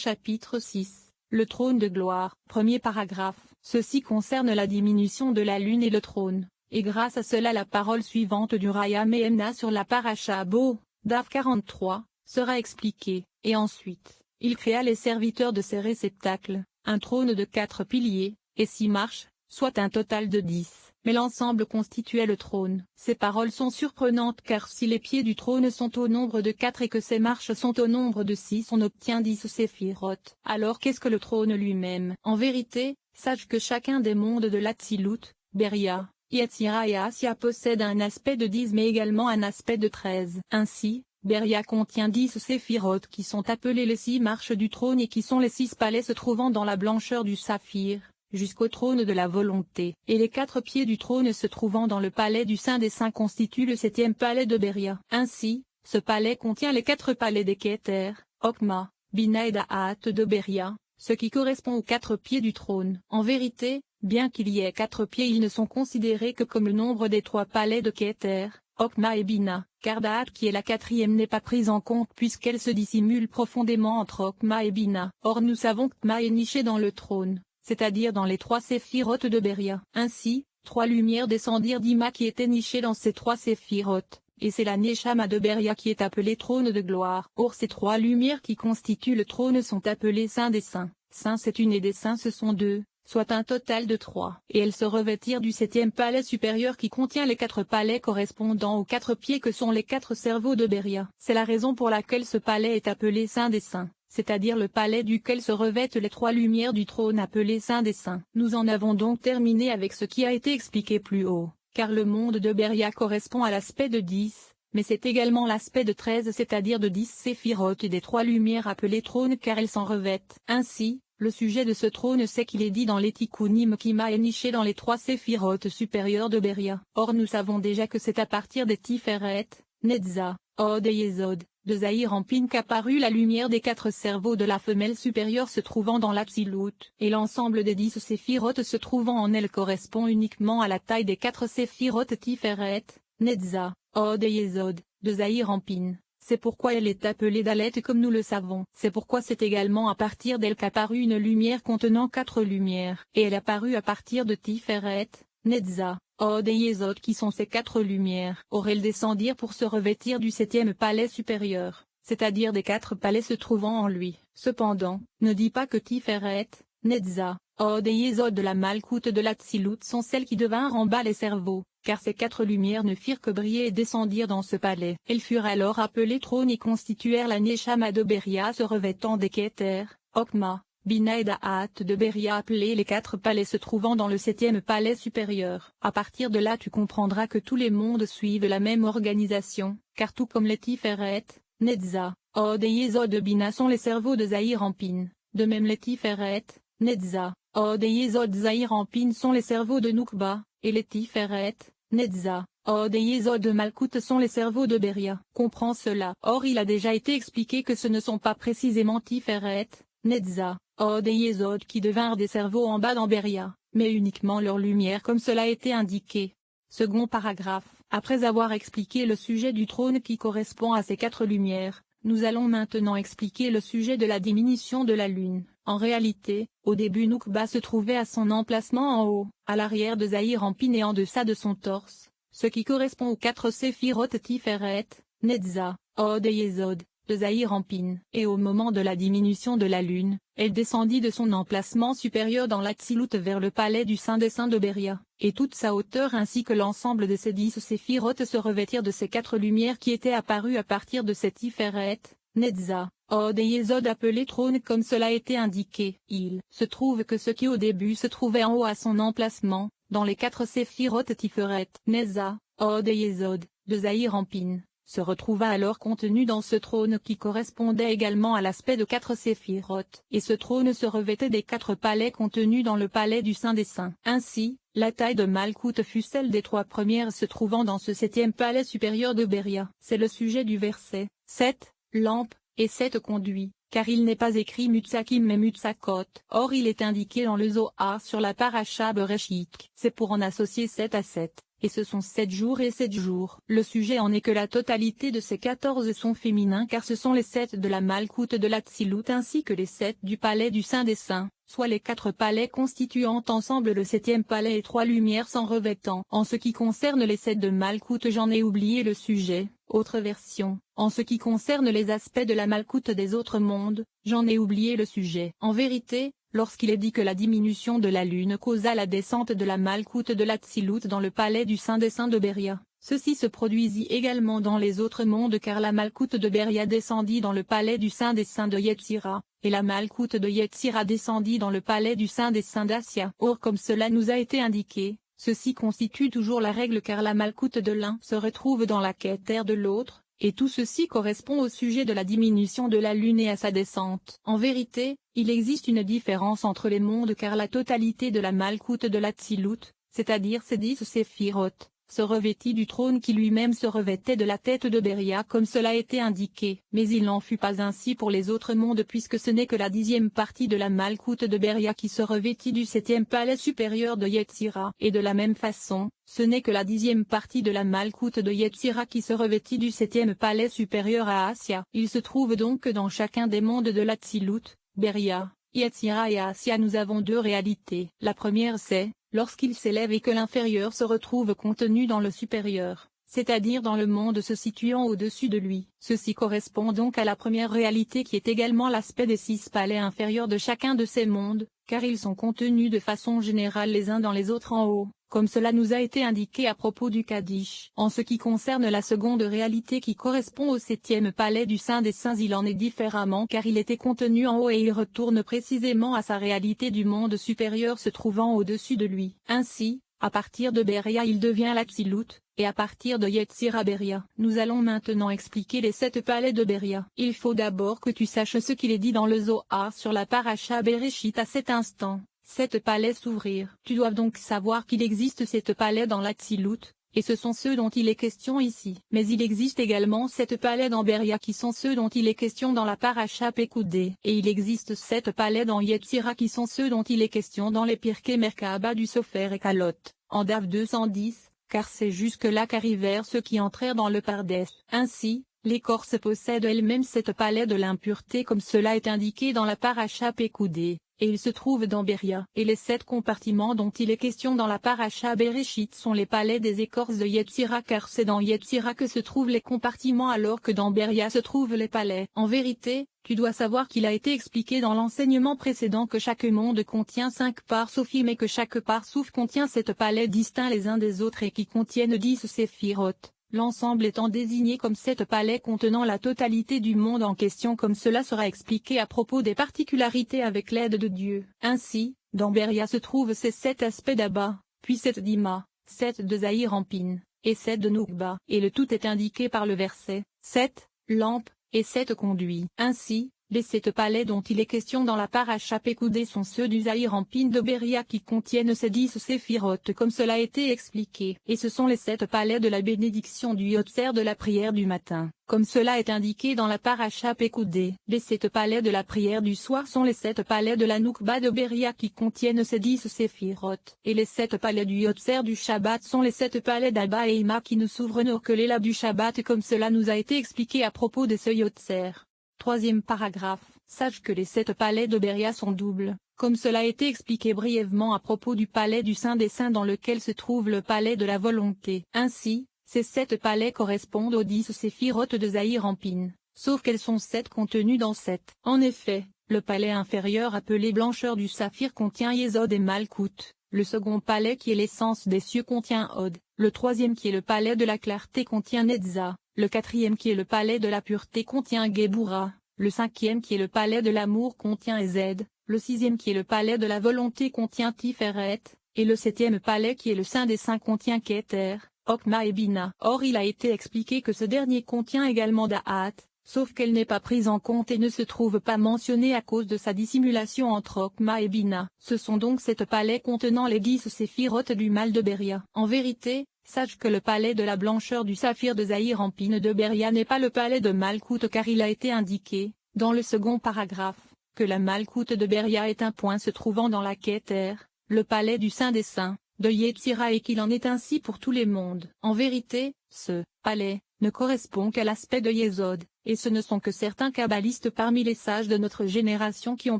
Chapitre 6. Le trône de gloire. Premier paragraphe. Ceci concerne la diminution de la lune et le trône, et grâce à cela la parole suivante du Raya Mehemna sur la paracha Bo, Daf 43, sera expliquée, et ensuite, il créa les serviteurs de ces réceptacles, un trône de 4 piliers, et 6 marches, soit un total de 10. Mais l'ensemble constituait le trône. Ces paroles sont surprenantes car si les pieds du trône sont au nombre de 4 et que ses marches sont au nombre de 6, on obtient 10 séphiroth. Alors qu'est-ce que le trône lui-même? En vérité, sache que chacun des mondes de l'Atsilut, Beria, Yetzira et Asya possède un aspect de 10 mais également un aspect de 13. Ainsi, Beria contient 10 séphiroth qui sont appelés les 6 marches du trône et qui sont les 6 palais se trouvant dans la blancheur du saphir, jusqu'au trône de la volonté, et les 4 pieds du trône se trouvant dans le palais du Saint des Saints constituent le 7e palais de Beria. Ainsi, ce palais contient les 4 palais des Keter, Okma, Bina et Da'at de Beria, ce qui correspond aux 4 pieds du trône. En vérité, bien qu'il y ait 4 pieds, ils ne sont considérés que comme le nombre des 3 palais de Keter, Okma et Bina, car Da'at qui est la 4e n'est pas prise en compte puisqu'elle se dissimule profondément entre Okma et Bina. Or nous savons qu'Okma est niché dans le trône, c'est-à-dire dans les 3 séphiroth de Beria. Ainsi, 3 lumières descendirent d'Ima qui étaient nichées dans ces 3 séphiroth, et c'est la Neshama de Beria qui est appelée trône de gloire. Or ces 3 lumières qui constituent le trône sont appelées saints des saints. Saints c'est une et des saints ce sont 2, soit un total de 3. Et elles se revêtirent du 7e palais supérieur qui contient les 4 palais correspondant aux 4 pieds que sont les 4 cerveaux de Beria. C'est la raison pour laquelle ce palais est appelé saint des saints, c'est-à-dire le palais duquel se revêtent les 3 lumières du trône appelé Saint des Saints. Nous en avons donc terminé avec ce qui a été expliqué plus haut, car le monde de Beria correspond à l'aspect de 10, mais c'est également l'aspect de 13 c'est-à-dire de 10 séphiroth et des 3 lumières appelées trônes car elles s'en revêtent. Ainsi, le sujet de ce trône c'est qu'il est dit dans les Tikkunim qu'Ima est niché dans les 3 séphiroth supérieurs de Beria. Or nous savons déjà que c'est à partir des Tiferet, Netza, Od et Yesod, de Zahir-Anpin qu'apparut la lumière des 4 cerveaux de la femelle supérieure se trouvant dans l'Absilut, et l'ensemble des 10 séphiroth se trouvant en elle correspond uniquement à la taille des 4 séphiroth Tiferet, Netza, Od et Yesod, de Zahir-Anpin. C'est pourquoi elle est appelée Dalet comme nous le savons. C'est pourquoi c'est également à partir d'elle qu'apparut une lumière contenant 4 lumières, et elle apparut à partir de Tiferet, Netza, Od et Yesod qui sont ces 4 lumières. Or elles descendirent pour se revêtir du 7e palais supérieur, c'est-à-dire des 4 palais se trouvant en lui. Cependant, ne dis pas que Tiferet, Netza, Od et Yesod de la Malkout de l'Atsilut sont celles qui devinrent en bas les cerveaux, car ces 4 lumières ne firent que briller et descendirent dans ce palais. Elles furent alors appelées trônes et constituèrent la Neshama de Beria se revêtant des Keter, Okma, Bina et Da'at de Beria appelés les 4 palais se trouvant dans le 7e palais supérieur. À partir de là tu comprendras que tous les mondes suivent la même organisation, car tout comme les Tiferet, Netza, Od et Yesod de Bina sont les cerveaux de Zahir-Anpin, de même les Tiferet, Netza, Od et Yesod Zahir-Anpin sont les cerveaux de Nukba, et les Tiferet, Netza, Od et Yesod de Malkout sont les cerveaux de Beria. Comprends cela. Or il a déjà été expliqué que ce ne sont pas précisément Tiferet, Netza, Od et Yesod qui devinrent des cerveaux en bas dans Beria, mais uniquement leur lumière comme cela a été indiqué. Second paragraphe. Après avoir expliqué le sujet du trône qui correspond à ces 4 lumières, nous allons maintenant expliquer le sujet de la diminution de la lune. En réalité, au début Nukba se trouvait à son emplacement en haut, à l'arrière de Zahir-Anpin et en deçà de son torse, ce qui correspond aux 4 séphiroth Tiferet, Netza, Od et Yesod, de Zahir-Anpin. Et au moment de la diminution de la lune, elle descendit de son emplacement supérieur dans l'Atsilut vers le palais du Saint des Saints de Beria, et toute sa hauteur ainsi que l'ensemble de ces 10 séphiroth se revêtirent de ces 4 lumières qui étaient apparues à partir de ces Tiferet, Netza, Od et Yesod appelés trônes comme cela a été indiqué. Il se trouve que ce qui au début se trouvait en haut à son emplacement, dans les 4 séphiroth Tiferet, Netza, Od et Yesod, de Zahir-Anpin, se retrouva alors contenu dans ce trône qui correspondait également à l'aspect de 4 séphiroth, et ce trône se revêtait des 4 palais contenus dans le palais du Saint des Saints. Ainsi, la taille de Malkout fut celle des 3 premières se trouvant dans ce 7e palais supérieur de Beria. C'est le sujet du verset 7, lampe, et 7 conduits, car il n'est pas écrit Mutsakim mais Mutsakot. Or il est indiqué dans le Zohar sur la paracha Bereshit. C'est pour en associer 7 à 7. et ce sont 7 jours et 7 jours. Le sujet en est que la totalité de ces 14 sont féminins car ce sont les 7 de la Malkout de l'Atsilut ainsi que les 7 du palais du Saint des Saints, soit les 4 palais constituant ensemble le 7e palais et 3 lumières sans revêtant. En ce qui concerne les 7 de Malkout j'en ai oublié le sujet. Autre version. En ce qui concerne les aspects de la Malkout des autres mondes, j'en ai oublié le sujet. En vérité, lorsqu'il est dit que la diminution de la lune causa la descente de la Malkout de l'Atsilut dans le palais du Saint des Saints de Beria, ceci se produisit également dans les autres mondes car la Malkout de Beria descendit dans le palais du Saint des Saints de Yetzira, et la Malkout de Yetzira descendit dans le palais du Saint des Saints d'Assia. Or comme cela nous a été indiqué, ceci constitue toujours la règle car la Malkout de l'un se retrouve dans la Keter de l'autre, et tout ceci correspond au sujet de la diminution de la lune et à sa descente. En vérité, il existe une différence entre les mondes car la totalité de la Malkout de l'Atsilut, c'est-à-dire ces 10 séphirotes, se revêtit du trône qui lui-même se revêtait de la tête de Beria comme cela a été indiqué. Mais il n'en fut pas ainsi pour les autres mondes puisque ce n'est que la 10e partie de la Malkout de Beria qui se revêtit du 7e palais supérieur de Yetzira. Et de la même façon, ce n'est que la 10e partie de la Malkout de Yetzira qui se revêtit du 7e palais supérieur à Assia. Il se trouve donc que dans chacun des mondes de l'Atsilut, Beria, Yetzira et Assia nous avons 2 réalités. La première c'est, lorsqu'il s'élève et que l'inférieur se retrouve contenu dans le supérieur, c'est-à-dire dans le monde se situant au-dessus de lui. Ceci correspond donc à la première réalité qui est également l'aspect des 6 palais inférieurs de chacun de ces mondes, car ils sont contenus de façon générale les uns dans les autres en haut, comme cela nous a été indiqué à propos du Kaddish. En ce qui concerne la seconde réalité qui correspond au 7e palais du Saint des Saints il en est différemment car il était contenu en haut et il retourne précisément à sa réalité du monde supérieur se trouvant au-dessus de lui. Ainsi, à partir de Beria il devient l'Atsilut, et à partir de Yetzira Beria. Nous allons maintenant expliquer les 7 palais de Beria. Il faut d'abord que tu saches ce qu'il est dit dans le Zohar sur la Paracha Bereshit à cet instant. 7 palais s'ouvrirent. Tu dois donc savoir qu'il existe 7 palais dans l'Atsilut, et ce sont ceux dont il est question ici. Mais il existe également 7 palais dans Beria qui sont ceux dont il est question dans la Paracha Pekudé. Et il existe 7 palais dans Yetzira qui sont ceux dont il est question dans les Pirkei Merkaba du Sofer et Kalot, en Dav 210, car c'est jusque-là qu'arrivèrent ceux qui entrèrent dans le Pardès. Ainsi, l'écorce possède elle-même 7 palais de l'impureté comme cela est indiqué dans la Paracha Pekudé. Et il se trouve dans Beria. Et les 7 compartiments dont il est question dans la Paracha Bereshit sont les palais des écorces de Yetzira car c'est dans Yetzira que se trouvent les compartiments alors que dans Beria se trouvent les palais. En vérité, tu dois savoir qu'il a été expliqué dans l'enseignement précédent que chaque monde contient 5 parts sophim et que chaque part souf contient 7 palais distincts les uns des autres et qui contiennent 10 séphirotes. L'ensemble étant désigné comme 7 palais contenant la totalité du monde en question comme cela sera expliqué à propos des particularités avec l'aide de Dieu. Ainsi, dans Beria se trouvent ces 7 aspects d'Abba, puis 7 d'Ima, 7 de Zahir-Ampin, et 7 de Noukba. Et le tout est indiqué par le verset 7, lampes, et 7 conduits. Ainsi, les 7 palais dont il est question dans la Paracha Pekudé sont ceux du Zahir-Ampin de Beria qui contiennent ces 10 séphirotes comme cela a été expliqué. Et ce sont les 7 palais de la bénédiction du Yotzer de la prière du matin, comme cela est indiqué dans la Paracha Pekudé. Les 7 palais de la prière du soir sont les 7 palais de la Noukba de Beria qui contiennent ces 10 séphirotes. Et les 7 palais du Yotzer du Shabbat sont les 7 palais d'Abba et Ima qui ne s'ouvrent que les labs du Shabbat comme cela nous a été expliqué à propos de ce Yotzer. Troisième paragraphe. Sache que les 7 palais de Beria sont doubles, comme cela a été expliqué brièvement à propos du palais du Saint des Saints dans lequel se trouve le palais de la volonté. Ainsi, ces 7 palais correspondent aux 10 séphirotes de Zahir-Ampin, sauf qu'elles sont 7 contenues dans 7. En effet, le palais inférieur appelé blancheur du saphir contient Yesod et Malkout, le second palais qui est l'essence des cieux contient Od, le troisième qui est le palais de la clarté contient Netza, le quatrième qui est le palais de la pureté contient Gebura, le cinquième qui est le palais de l'amour contient Ezed, le sixième qui est le palais de la volonté contient Tiferet, et le septième palais qui est le Saint des Saints contient Keter, Okma et Bina. Or il a été expliqué que ce dernier contient également Da'at, sauf qu'elle n'est pas prise en compte et ne se trouve pas mentionnée à cause de sa dissimulation entre Okma et Bina. Ce sont donc 7 palais contenant les 10 séphirotes du mal de Beria. En vérité, sache que le palais de la blancheur du saphir de Zahir-Ampin de Beria n'est pas le palais de Malkout car il a été indiqué, dans le second paragraphe, que la Malkout de Beria est un point se trouvant dans la Keter, le palais du Saint des Saints, de Yetzira et qu'il en est ainsi pour tous les mondes. En vérité, ce palais ne correspond qu'à l'aspect de Yesod, et ce ne sont que certains kabbalistes parmi les sages de notre génération qui ont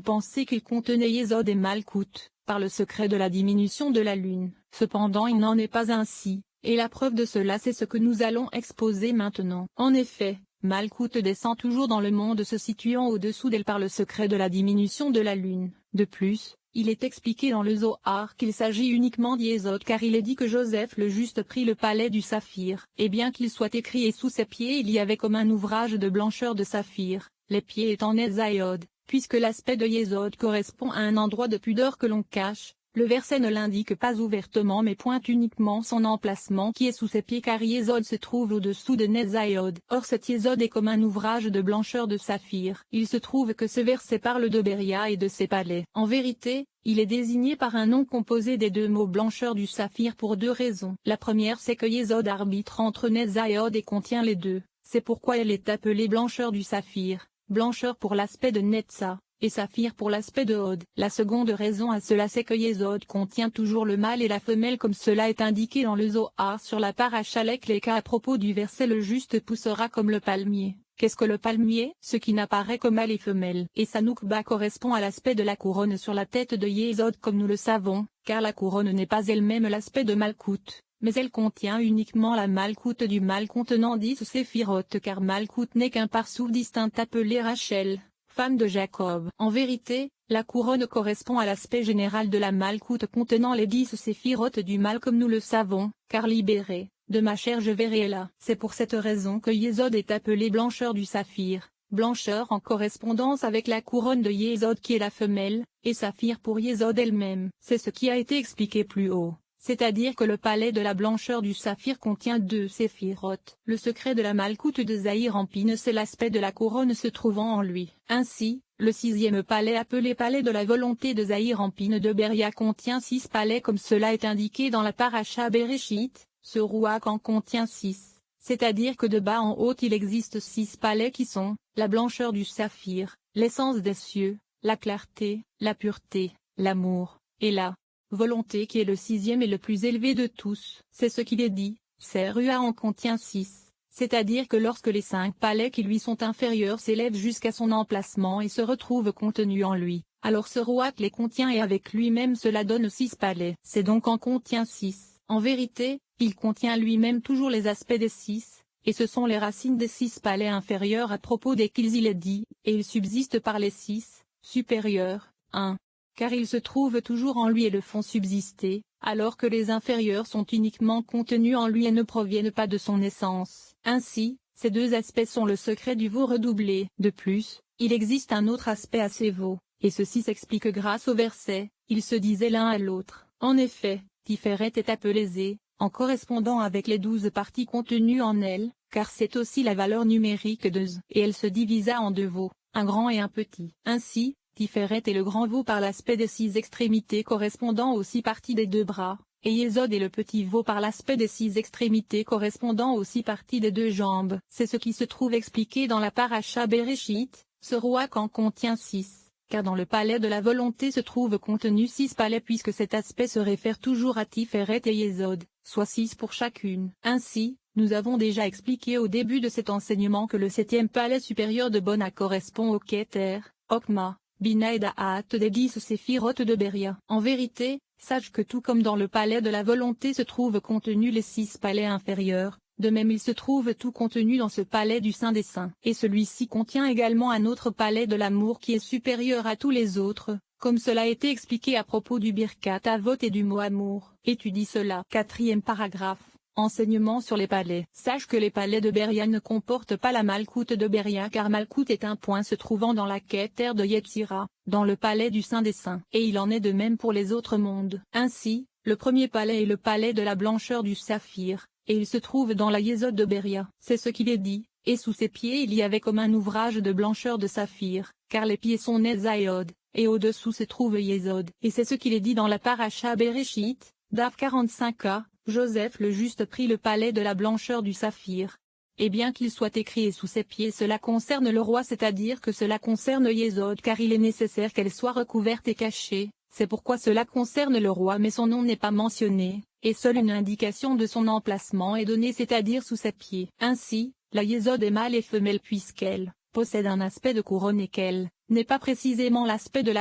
pensé qu'il contenait Yesod et Malkout, par le secret de la diminution de la lune. Cependant il n'en est pas ainsi, et la preuve de cela c'est ce que nous allons exposer maintenant. En effet, Malkout descend toujours dans le monde se situant au-dessous d'elle par le secret de la diminution de la lune. De plus, il est expliqué dans le Zohar qu'il s'agit uniquement d'Yesod car il est dit que Joseph le Juste prit le palais du saphir. Et bien qu'il soit écrit et sous ses pieds il y avait comme un ouvrage de blancheur de saphir, les pieds étant Nezayod, puisque l'aspect de Yesod correspond à un endroit de pudeur que l'on cache. Le verset ne l'indique pas ouvertement mais pointe uniquement son emplacement qui est sous ses pieds car Yesod se trouve au-dessous de Nezayod. Or cet Yesod est comme un ouvrage de blancheur de saphir. Il se trouve que ce verset parle de Beria et de ses palais. En vérité, il est désigné par un nom composé des deux mots blancheur du saphir pour deux raisons. La première c'est que Yesod arbitre entre Nezayod et contient les deux. C'est pourquoi elle est appelée blancheur du saphir, blancheur pour l'aspect de Netza, et saphir pour l'aspect de Hod. La seconde raison à cela c'est que Yesod contient toujours le mâle et la femelle comme cela est indiqué dans le Zohar sur la paracha Leka à propos du verset le juste poussera comme le palmier. Qu'est-ce que le palmier? Ce qui n'apparaît que mâle et femelle. Et sa noukba correspond à l'aspect de la couronne sur la tête de Yesod comme nous le savons, car la couronne n'est pas elle-même l'aspect de Malkout, mais elle contient uniquement la Malkout du mâle contenant 10 séphirotes car Malkout n'est qu'un parsouf distinct appelé Rachel, femme de Jacob. En vérité, la couronne correspond à l'aspect général de la Malkout contenant les 10 séphirotes du mâle comme nous le savons, car libéré, de ma chair je verrai là. C'est pour cette raison que Yesod est appelé blancheur du saphir, blancheur en correspondance avec la couronne de Yesod qui est la femelle, et saphir pour Yesod elle-même. C'est ce qui a été expliqué plus haut. C'est-à-dire que le palais de la blancheur du saphir contient 2 séphirotes. Le secret de la Malkout de Zahir Empine c'est l'aspect de la couronne se trouvant en lui. Ainsi, le 6e palais appelé palais de la volonté de Zahir Empine de Beria contient 6 palais comme cela est indiqué dans la paracha Bereshit, ce rouak en contient 6. C'est-à-dire que de bas en haut il existe 6 palais qui sont, la blancheur du saphir, l'essence des cieux, la clarté, la pureté, l'amour, et la volonté qui est le 6e et le plus élevé de tous. C'est ce qu'il est dit, Serua en contient 6, c'est-à-dire que lorsque les 5 palais qui lui sont inférieurs s'élèvent jusqu'à son emplacement et se retrouvent contenus en lui, alors ce rouak les contient et avec lui-même cela donne 6 palais. C'est donc en contient 6. En vérité, il contient lui-même toujours les aspects des 6, et ce sont les racines des 6 palais inférieurs à propos desquels il est dit, et il subsiste par les 6 supérieurs, 1. Car ils se trouvent toujours en lui et le font subsister, alors que les inférieurs sont uniquement contenus en lui et ne proviennent pas de son essence. Ainsi, ces 2 aspects sont le secret du veau redoublé. De plus, il existe un autre aspect à ces veaux, et ceci s'explique grâce au verset, ils se disaient l'un à l'autre. En effet, Tiferet est appelée Zé, en correspondant avec les 12 parties contenues en elle, car c'est aussi la valeur numérique de Z, et elle se divisa en 2 veaux, un grand et un petit. Ainsi, Tiferet est le grand veau par l'aspect des 6 extrémités correspondant aux 6 parties des 2 bras, et Yesod est le petit veau par l'aspect des 6 extrémités correspondant aux 6 parties des 2 jambes. C'est ce qui se trouve expliqué dans la paracha Bereshit, ce rouak en contient 6, car dans le palais de la volonté se trouvent contenus 6 palais puisque cet aspect se réfère toujours à Tiferet et Yesod, soit 6 pour chacune. Ainsi, nous avons déjà expliqué au début de cet enseignement que le 7e palais supérieur de Bona correspond au Keter, Okma, Bina et Da'at des 10 séphirotes de Beria. En vérité, sache que tout comme dans le palais de la volonté se trouvent contenus les 6 palais inférieurs, de même il se trouve tout contenu dans ce palais du Saint des Saints. Et celui-ci contient également un autre palais de l'amour qui est supérieur à tous les autres, comme cela a été expliqué à propos du Birkat Avot et du mot amour. Étudie cela. 4e paragraphe. Enseignement sur les palais. Sache que les palais de Beria ne comportent pas la Malkout de Beria car Malkout est un point se trouvant dans la Keter de Yetzira, dans le palais du Saint des Saints. Et il en est de même pour les autres mondes. Ainsi, le premier palais est le palais de la blancheur du saphir, et il se trouve dans la Yesod de Beria. C'est ce qu'il est dit, et sous ses pieds il y avait comme un ouvrage de blancheur de saphir, car les pieds sont Nezayod, et au-dessous se trouve Yesod. Et c'est ce qu'il est dit dans la paracha Bereshit, Dav 45a. Joseph le Juste prit le palais de la blancheur du saphir. Et bien qu'il soit écrit et sous ses pieds cela concerne le roi c'est-à-dire que cela concerne Yesod car il est nécessaire qu'elle soit recouverte et cachée, c'est pourquoi cela concerne le roi mais son nom n'est pas mentionné, et seule une indication de son emplacement est donnée, c'est-à-dire sous ses pieds. Ainsi, la Yésod est mâle et femelle puisqu'elle possède un aspect de couronne et qu'elle n'est pas précisément l'aspect de la